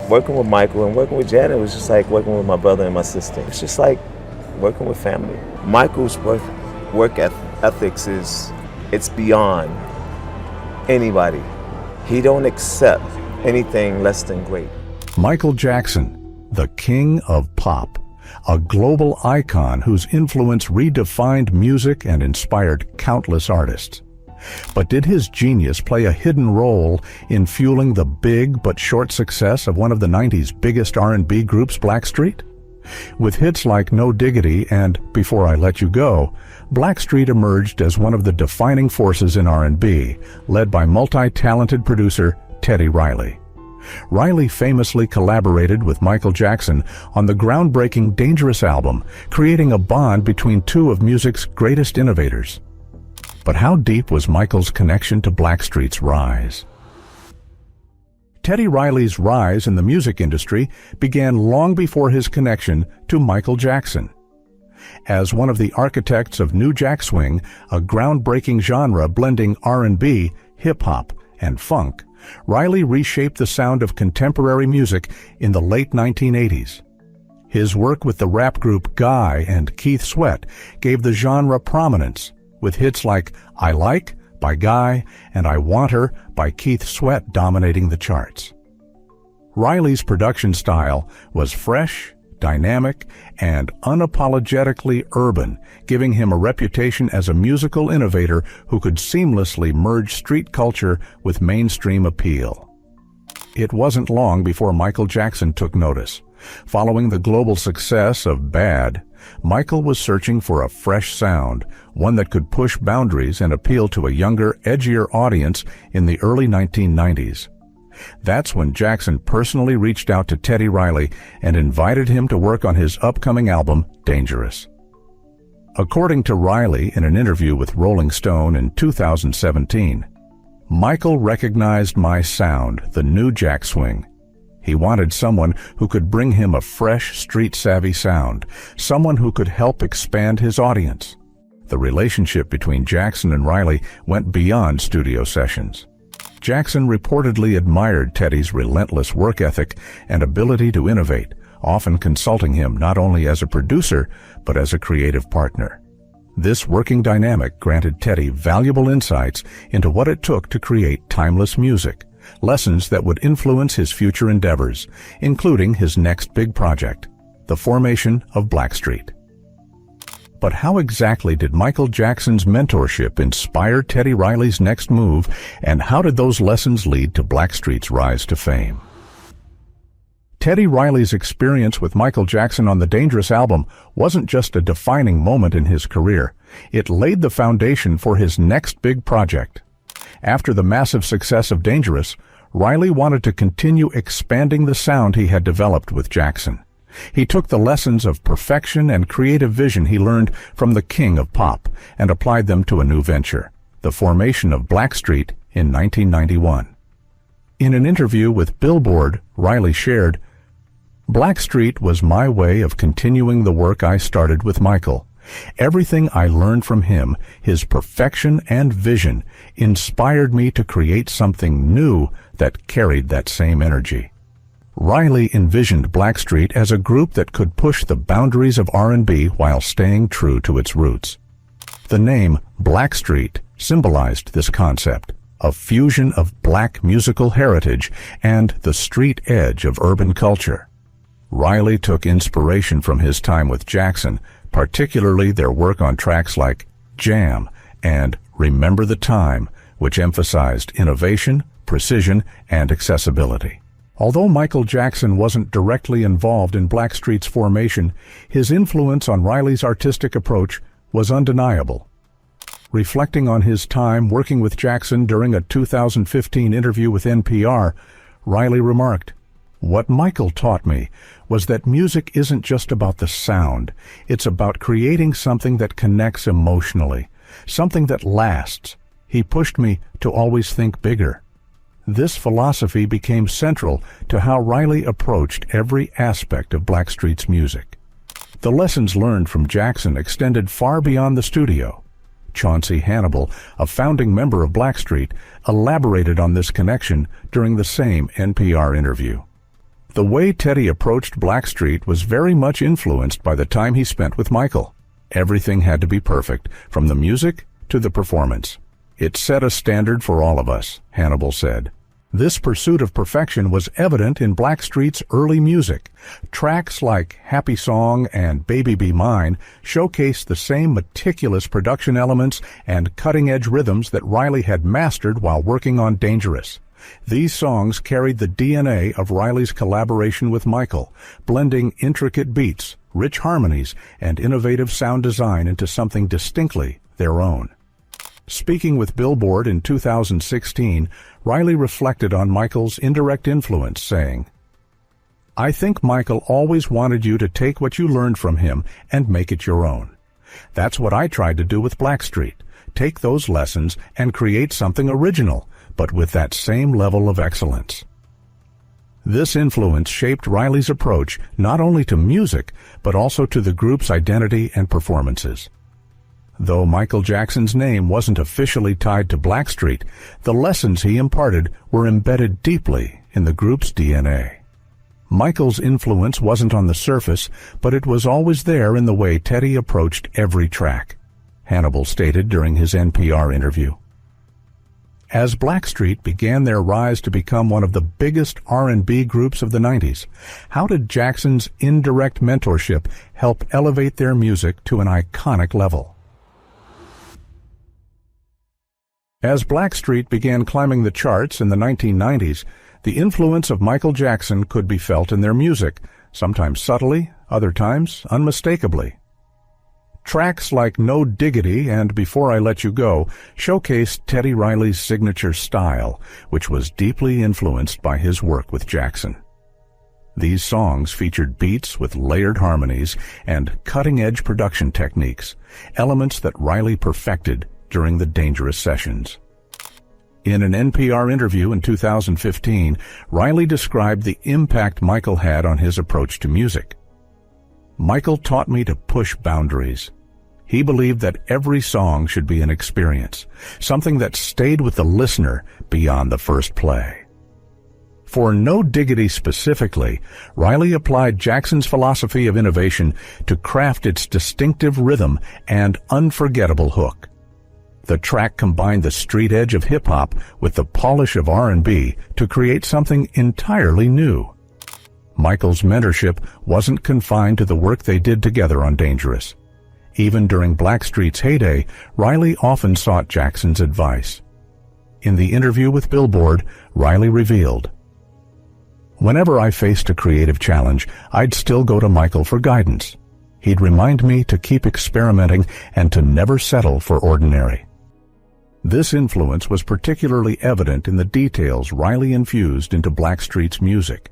working with Michael and working with Janet was just like working with my brother and my sister. It's just like working with family. Michael's ethics it's beyond anybody. He don't accept anything less than great. Michael Jackson, the king of pop, a global icon whose influence redefined music and inspired countless artists. But did his genius play a hidden role in fueling the big but short success of one of the 90s biggest R&B groups, Blackstreet? With hits like No Diggity and Before I Let You Go, Blackstreet emerged as one of the defining forces in R&B, led by multi-talented producer Teddy Riley. Riley famously collaborated with Michael Jackson on the groundbreaking Dangerous album, creating a bond between two of music's greatest innovators. But how deep was Michael's connection to Blackstreet's rise? Teddy Riley's rise in the music industry began long before his connection to Michael Jackson. As one of the architects of New Jack Swing, a groundbreaking genre blending R&B, hip-hop, and funk, Riley reshaped the sound of contemporary music in the late 1980s. His work with the rap group Guy and Keith Sweat gave the genre prominence, with hits like I Like by Guy and I Want Her by Keith Sweat dominating the charts. Riley's production style was fresh, dynamic, and unapologetically urban, giving him a reputation as a musical innovator who could seamlessly merge street culture with mainstream appeal. It wasn't long before Michael Jackson took notice. Following the global success of Bad, Michael was searching for a fresh sound, one that could push boundaries and appeal to a younger, edgier audience in the early 1990s. That's when Jackson personally reached out to Teddy Riley and invited him to work on his upcoming album, Dangerous. According to Riley in an interview with Rolling Stone in 2017, Michael recognized my sound, the New Jack Swing. He wanted someone who could bring him a fresh, street-savvy sound, someone who could help expand his audience. The relationship between Jackson and Riley went beyond studio sessions. Jackson reportedly admired Teddy's relentless work ethic and ability to innovate, often consulting him not only as a producer, but as a creative partner. This working dynamic granted Teddy valuable insights into what it took to create timeless music, lessons that would influence his future endeavors, including his next big project, the formation of Blackstreet. But how exactly did Michael Jackson's mentorship inspire Teddy Riley's next move, and how did those lessons lead to Blackstreet's rise to fame? Teddy Riley's experience with Michael Jackson on the Dangerous album wasn't just a defining moment in his career. It laid the foundation for his next big project. After the massive success of Dangerous, Riley wanted to continue expanding the sound he had developed with Jackson. He took the lessons of perfection and creative vision he learned from the king of pop and applied them to a new venture, the formation of Blackstreet in 1991. In an interview with Billboard, Riley shared, "Blackstreet was my way of continuing the work I started with Michael. Everything I learned from him, his perfection and vision, inspired me to create something new that carried that same energy." Riley envisioned Blackstreet as a group that could push the boundaries of R&B while staying true to its roots. The name Blackstreet symbolized this concept, a fusion of black musical heritage and the street edge of urban culture. Riley took inspiration from his time with Jackson, particularly their work on tracks like Jam and Remember the Time, which emphasized innovation, precision, and accessibility. Although Michael Jackson wasn't directly involved in Blackstreet's formation, his influence on Riley's artistic approach was undeniable. Reflecting on his time working with Jackson during a 2015 interview with NPR, Riley remarked, "What Michael taught me was that music isn't just about the sound. It's about creating something that connects emotionally, something that lasts. He pushed me to always think bigger." This philosophy became central to how Riley approached every aspect of Blackstreet's music. The lessons learned from Jackson extended far beyond the studio. Chauncey Hannibal, a founding member of Blackstreet, elaborated on this connection during the same NPR interview. The way Teddy approached Blackstreet was very much influenced by the time he spent with Michael. Everything had to be perfect, from the music to the performance. It set a standard for all of us, Hannibal said. This pursuit of perfection was evident in Blackstreet's early music. Tracks like Happy Song and Baby Be Mine showcased the same meticulous production elements and cutting-edge rhythms that Riley had mastered while working on Dangerous. These songs carried the DNA of Riley's collaboration with Michael, blending intricate beats, rich harmonies, and innovative sound design into something distinctly their own. Speaking with Billboard in 2016, Riley reflected on Michael's indirect influence, saying, "I think Michael always wanted you to take what you learned from him and make it your own. That's what I tried to do with Blackstreet, take those lessons and create something original, but with that same level of excellence." This influence shaped Riley's approach not only to music, but also to the group's identity and performances. Though Michael Jackson's name wasn't officially tied to Blackstreet, the lessons he imparted were embedded deeply in the group's DNA. Michael's influence wasn't on the surface, but it was always there in the way Teddy approached every track, Hannibal stated during his NPR interview. As Blackstreet began their rise to become one of the biggest R&B groups of the 90s, how did Jackson's indirect mentorship help elevate their music to an iconic level? As Blackstreet began climbing the charts in the 1990s, the influence of Michael Jackson could be felt in their music, sometimes subtly, other times unmistakably. Tracks like No Diggity and Before I Let You Go showcased Teddy Riley's signature style, which was deeply influenced by his work with Jackson. These songs featured beats with layered harmonies and cutting-edge production techniques, elements that Riley perfected during the Dangerous sessions. In an NPR interview in 2015, Riley described the impact Michael had on his approach to music. "Michael taught me to push boundaries. He believed that every song should be an experience, something that stayed with the listener beyond the first play." For No Diggity specifically, Riley applied Jackson's philosophy of innovation to craft its distinctive rhythm and unforgettable hook. The track combined the street edge of hip-hop with the polish of R&B to create something entirely new. Michael's mentorship wasn't confined to the work they did together on Dangerous. Even during Blackstreet's heyday, Riley often sought Jackson's advice. In the interview with Billboard, Riley revealed, "Whenever I faced a creative challenge, I'd still go to Michael for guidance. He'd remind me to keep experimenting and to never settle for ordinary." This influence was particularly evident in the details Riley infused into Blackstreet's music.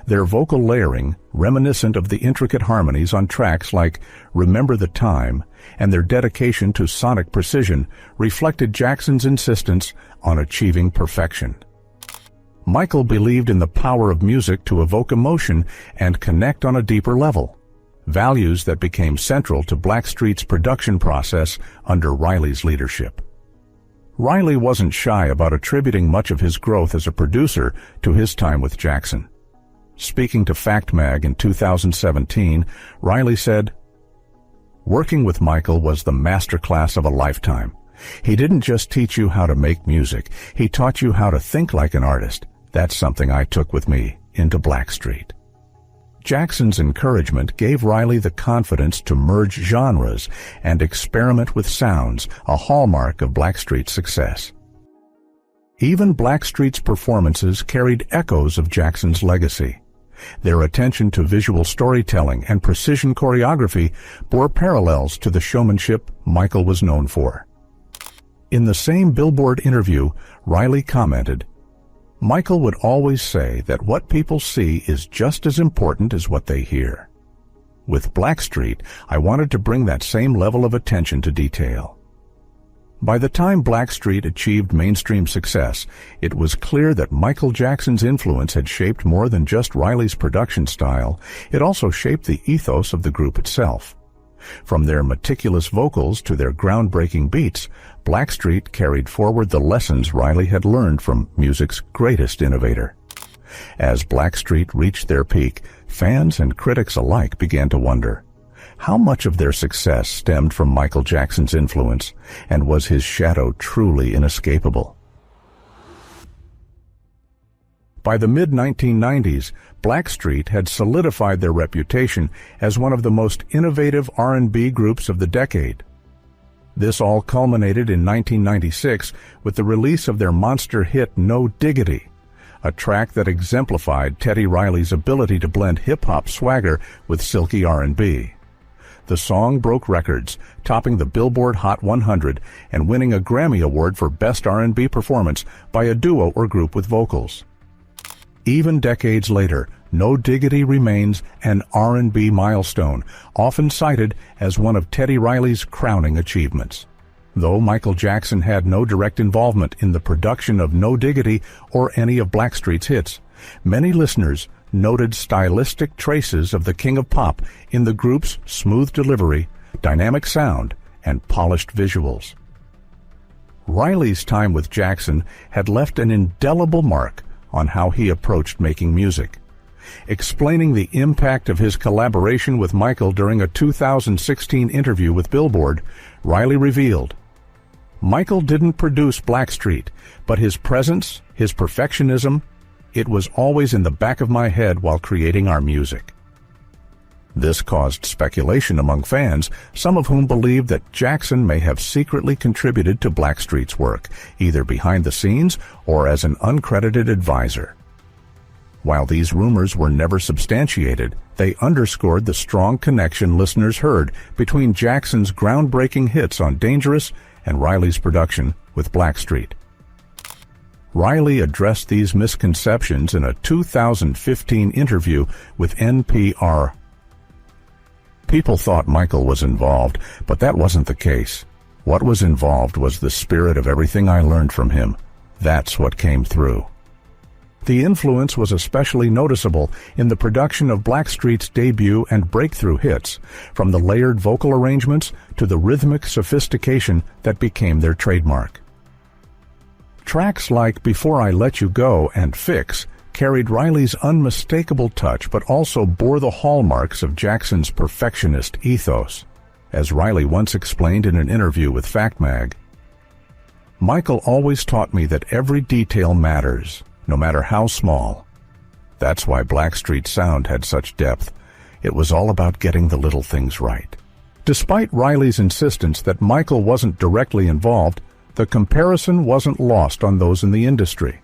Their vocal layering, reminiscent of the intricate harmonies on tracks like Remember the Time, and their dedication to sonic precision reflected Jackson's insistence on achieving perfection. Michael believed in the power of music to evoke emotion and connect on a deeper level, values that became central to Blackstreet's production process under Riley's leadership. Riley wasn't shy about attributing much of his growth as a producer to his time with Jackson. Speaking to Fact Mag in 2017, Riley said, "Working with Michael was the masterclass of a lifetime. He didn't just teach you how to make music, he taught you how to think like an artist. That's something I took with me into Blackstreet." Jackson's encouragement gave Riley the confidence to merge genres and experiment with sounds, a hallmark of Blackstreet's success. Even Blackstreet's performances carried echoes of Jackson's legacy. Their attention to visual storytelling and precision choreography bore parallels to the showmanship Michael was known for. In the same Billboard interview, Riley commented, "Michael would always say that what people see is just as important as what they hear. With Blackstreet, I wanted to bring that same level of attention to detail." By the time Blackstreet achieved mainstream success, it was clear that Michael Jackson's influence had shaped more than just Riley's production style. It also shaped the ethos of the group itself. From their meticulous vocals to their groundbreaking beats, Blackstreet carried forward the lessons Riley had learned from music's greatest innovator. As Blackstreet reached their peak, fans and critics alike began to wonder, how much of their success stemmed from Michael Jackson's influence, and was his shadow truly inescapable? By the mid-1990s, Blackstreet had solidified their reputation as one of the most innovative R&B groups of the decade. This all culminated in 1996 with the release of their monster hit No Diggity, a track that exemplified Teddy Riley's ability to blend hip-hop swagger with silky R&B. The song broke records, topping the Billboard Hot 100 and winning a Grammy Award for Best R&B Performance by a duo or group with vocals. Even decades later, No Diggity remains an R&B milestone, often cited as one of Teddy Riley's crowning achievements. Though Michael Jackson had no direct involvement in the production of No Diggity or any of Blackstreet's hits, many listeners noted stylistic traces of the King of Pop in the group's smooth delivery, dynamic sound, and polished visuals. Riley's time with Jackson had left an indelible mark on how he approached making music. Explaining the impact of his collaboration with Michael during a 2016 interview with Billboard, Riley revealed, "Michael didn't produce Blackstreet, but his presence, his perfectionism, it was always in the back of my head while creating our music." This caused speculation among fans, some of whom believed that Jackson may have secretly contributed to Blackstreet's work, either behind the scenes or as an uncredited advisor. While these rumors were never substantiated, they underscored the strong connection listeners heard between Jackson's groundbreaking hits on Dangerous and Riley's production with Blackstreet. Riley addressed these misconceptions in a 2015 interview with NPR. "People thought Michael was involved, but that wasn't the case. What was involved was the spirit of everything I learned from him. That's what came through." The influence was especially noticeable in the production of Blackstreet's debut and breakthrough hits, from the layered vocal arrangements to the rhythmic sophistication that became their trademark. Tracks like Before I Let You Go and Fix carried Riley's unmistakable touch but also bore the hallmarks of Jackson's perfectionist ethos. As Riley once explained in an interview with Fact Mag, "Michael always taught me that every detail matters, no matter how small. That's why Blackstreet's sound had such depth. It was all about getting the little things right." Despite Riley's insistence that Michael wasn't directly involved, the comparison wasn't lost on those in the industry.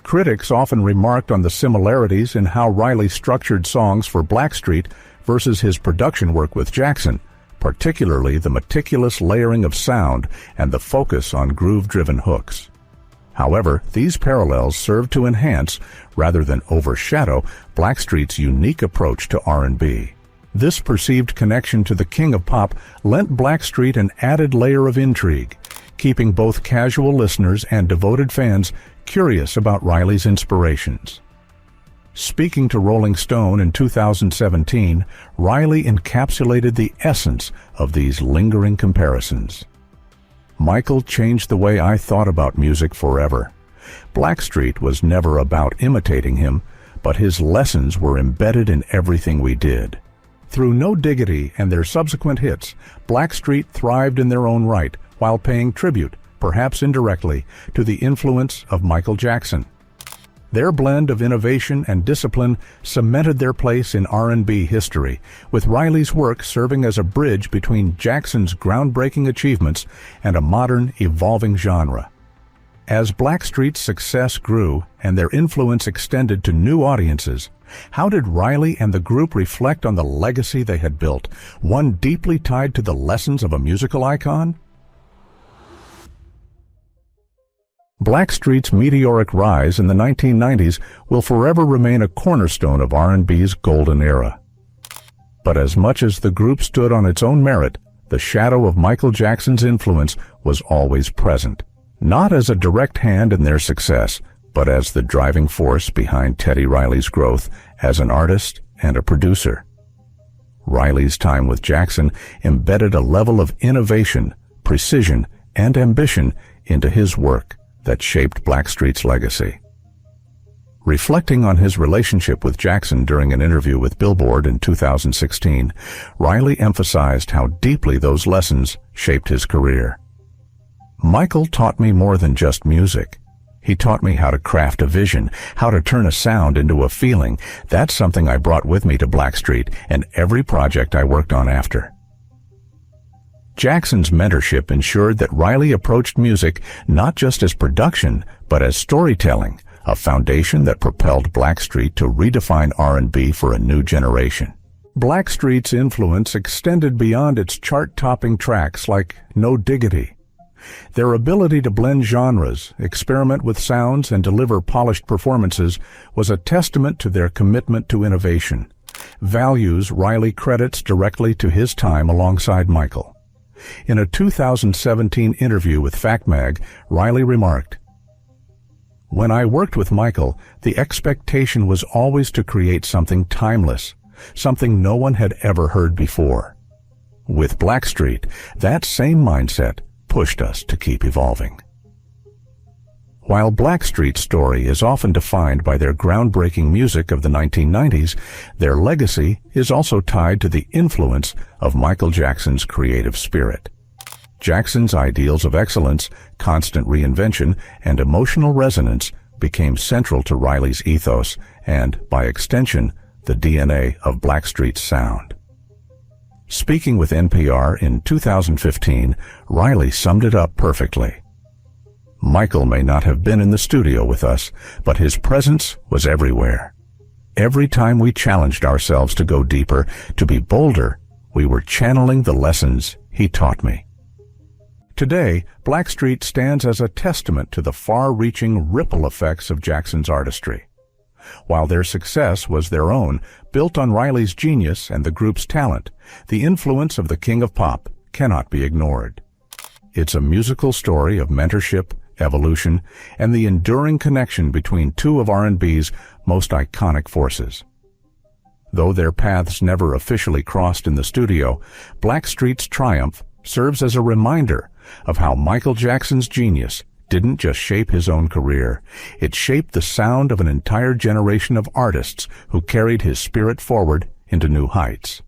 Critics often remarked on the similarities in how Riley structured songs for Blackstreet versus his production work with Jackson, particularly the meticulous layering of sound and the focus on groove-driven hooks. However, these parallels serve to enhance, rather than overshadow, Blackstreet's unique approach to R&B. This perceived connection to the King of Pop lent Blackstreet an added layer of intrigue, keeping both casual listeners and devoted fans curious about Riley's inspirations. Speaking to Rolling Stone in 2017, Riley encapsulated the essence of these lingering comparisons. "Michael changed the way I thought about music forever. Blackstreet was never about imitating him, but his lessons were embedded in everything we did." Through No Diggity and their subsequent hits, Blackstreet thrived in their own right while paying tribute, perhaps indirectly, to the influence of Michael Jackson. Their blend of innovation and discipline cemented their place in R&B history, with Riley's work serving as a bridge between Jackson's groundbreaking achievements and a modern, evolving genre. As Blackstreet's success grew and their influence extended to new audiences, how did Riley and the group reflect on the legacy they had built, one deeply tied to the lessons of a musical icon? Blackstreet's meteoric rise in the 1990s will forever remain a cornerstone of R&B's golden era. But as much as the group stood on its own merit, the shadow of Michael Jackson's influence was always present, not as a direct hand in their success, but as the driving force behind Teddy Riley's growth as an artist and a producer. Riley's time with Jackson embedded a level of innovation, precision, and ambition into his work that shaped Blackstreet's legacy. Reflecting on his relationship with Jackson during an interview with Billboard in 2016, Riley emphasized how deeply those lessons shaped his career. "Michael taught me more than just music. He taught me how to craft a vision, how to turn a sound into a feeling. That's something I brought with me to Blackstreet and every project I worked on after." Jackson's mentorship ensured that Riley approached music not just as production, but as storytelling, a foundation that propelled Blackstreet to redefine R&B for a new generation. Blackstreet's influence extended beyond its chart-topping tracks like No Diggity. Their ability to blend genres, experiment with sounds, and deliver polished performances was a testament to their commitment to innovation, values Riley credits directly to his time alongside Michael. In a 2017 interview with Fact Mag, Riley remarked, "When I worked with Michael, the expectation was always to create something timeless, something no one had ever heard before. With Blackstreet, that same mindset pushed us to keep evolving." While Blackstreet's story is often defined by their groundbreaking music of the 1990s, their legacy is also tied to the influence of Michael Jackson's creative spirit. Jackson's ideals of excellence, constant reinvention, and emotional resonance became central to Riley's ethos and, by extension, the DNA of Blackstreet's sound. Speaking with NPR in 2015, Riley summed it up perfectly. "Michael may not have been in the studio with us, but his presence was everywhere. Every time we challenged ourselves to go deeper, to be bolder, we were channeling the lessons he taught me." Today, Blackstreet stands as a testament to the far-reaching ripple effects of Jackson's artistry. While their success was their own, built on Riley's genius and the group's talent, the influence of the King of Pop cannot be ignored. It's a musical story of mentorship, evolution, and the enduring connection between two of R&B's most iconic forces. Though their paths never officially crossed in the studio, Blackstreet's triumph serves as a reminder of how Michael Jackson's genius didn't just shape his own career, it shaped the sound of an entire generation of artists who carried his spirit forward into new heights.